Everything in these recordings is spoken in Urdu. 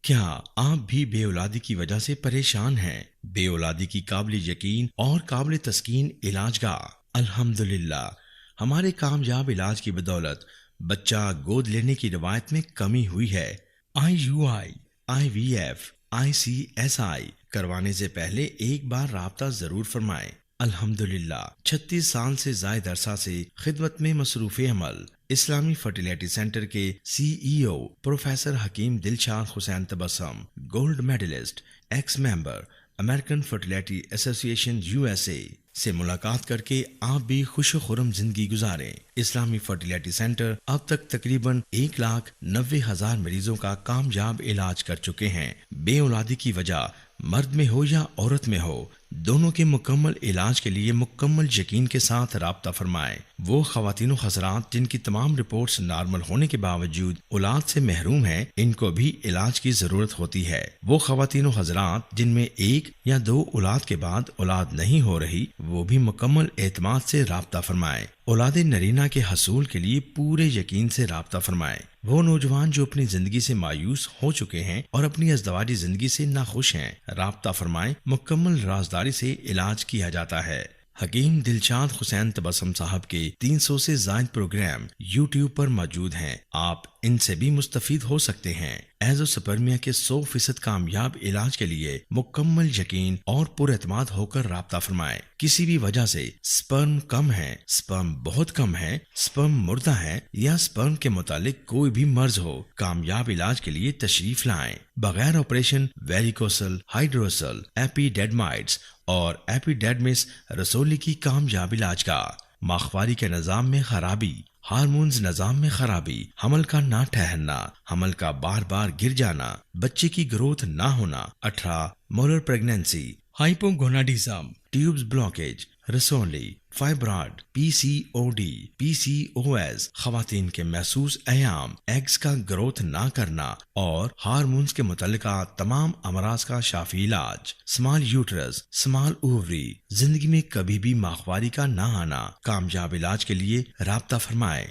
کیا آپ بھی بے اولادی کی وجہ سے پریشان ہیں؟ بے اولادی کی قابل یقین اور قابل تسکین علاج گاہ۔ الحمدللہ ہمارے کامیاب علاج کی بدولت بچہ گود لینے کی روایت میں کمی ہوئی ہے۔ IUI، IVF، ICSI کروانے سے پہلے ایک بار رابطہ ضرور فرمائیں۔ الحمدللہ 36 سال سے زائد عرصہ سے خدمت میں مصروف عمل اسلامی فرٹیلیٹی سینٹر کے CEO پروفیسر حکیم دلشاد حسین تبسم، گولڈ میڈلسٹ، ایکس ممبر امریکن فرٹیلیٹی ایسوسی ایشن USA سے ملاقات کر کے آپ بھی خوش و خرم زندگی گزاریں۔ اسلامی فرٹیلیٹی سینٹر اب تک تقریباً 1,90,000 مریضوں کا کامیاب علاج کر چکے ہیں۔ بے اولادی کی وجہ مرد میں ہو یا عورت میں ہو، دونوں کے مکمل علاج کے لیے مکمل یقین کے ساتھ رابطہ فرمائیں۔ وہ خواتین و حضرات جن کی تمام رپورٹس نارمل ہونے کے باوجود اولاد سے محروم ہیں، ان کو بھی علاج کی ضرورت ہوتی ہے۔ وہ خواتین و حضرات جن میں 1 یا 2 اولاد کے بعد اولاد نہیں ہو رہی، وہ بھی مکمل اعتماد سے رابطہ فرمائیں۔ اولاد نرینہ کے حصول کے لیے پورے یقین سے رابطہ فرمائیں۔ وہ نوجوان جو اپنی زندگی سے مایوس ہو چکے ہیں اور اپنی ازدواجی زندگی سے ناخوش ہیں، رابطہ فرمائیں۔ مکمل رازداری سے علاج کیا جاتا ہے۔ حکیم دلشاد حسین تبسم صاحب کے 300 سے زائد پروگرام YouTube پر موجود ہیں، آپ ان سے بھی مستفید ہو سکتے ہیں۔ ایزوسپرمیا کے 100% کامیاب علاج کے لیے مکمل یقین اور پر اعتماد ہو کر رابطہ فرمائیں۔ کسی بھی وجہ سے سپرم کم ہے، سپرم بہت کم ہے، سپرم مردہ ہے یا سپرم کے متعلق کوئی بھی مرض ہو، کامیاب علاج کے لیے تشریف لائیں۔ بغیر آپریشن ویریکوسل، ہائیڈروسل، ایپیڈیڈمائٹس اور ایپیڈیڈمس رسولی کی کامیاب علاج کا۔ ماہواری کے نظام میں خرابی، ہارمونز نظام میں خرابی، حمل کا نہ ٹھہرنا، حمل کا بار بار گر جانا، بچے کی گروتھ نہ ہونا، 18 molar pregnancy, hypogonadism, tubes blockage, رسولی، فائبرائڈ، PCOD، PCOS، خواتین کے محسوس ایام، ایگز کا گروتھ نہ کرنا اور ہارمونز کے متعلقہ تمام امراض کا شافی علاج۔ سمال یوٹرس، سمال اووری، زندگی میں کبھی بھی ماہواری کا نہ آنا، کامیاب علاج کے لیے رابطہ فرمائیں۔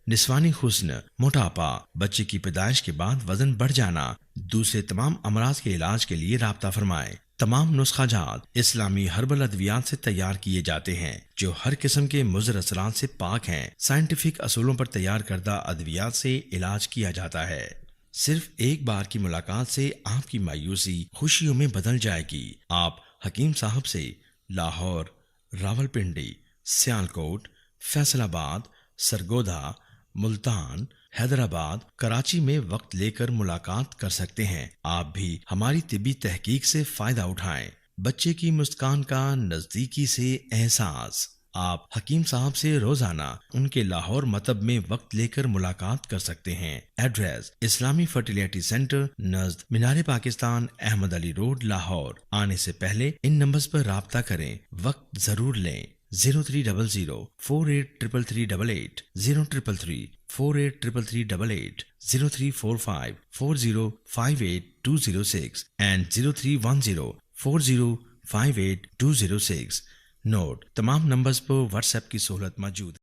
نسوانی حسن، موٹاپا، بچے کی پیدائش کے بعد وزن بڑھ جانا، دوسرے تمام امراض کے علاج کے لیے رابطہ فرمائیں۔ تمام نسخہ جات اسلامی ہربل ادویات سے تیار کیے جاتے ہیں جو ہر قسم کے مضر اثرات سے پاک ہیں۔ سائنٹیفک اصولوں پر تیار کردہ ادویات سے علاج کیا جاتا ہے۔ صرف ایک بار کی ملاقات سے آپ کی مایوسی خوشیوں میں بدل جائے گی۔ آپ حکیم صاحب سے لاہور، راولپنڈی، سیالکوٹ، فیصل آباد، سرگودا، ملتان، حیدرآباد، کراچی میں وقت لے کر ملاقات کر سکتے ہیں۔ آپ بھی ہماری طبی تحقیق سے فائدہ اٹھائیں۔ بچے کی مسکان کا نزدیکی سے احساس۔ آپ حکیم صاحب سے روزانہ ان کے لاہور مطب میں وقت لے کر ملاقات کر سکتے ہیں۔ ایڈریس: اسلامی فرٹیلیٹی سینٹر نزد مینار پاکستان، احمد علی روڈ، لاہور۔ آنے سے پہلے ان نمبرز پر رابطہ کریں، وقت ضرور لیں۔ 0300 483388، 0333 483388، 0345 4058206 and 0310 4058206۔ نوٹ: تمام نمبرز پر واٹس ایپ کی سہولت موجود ہے۔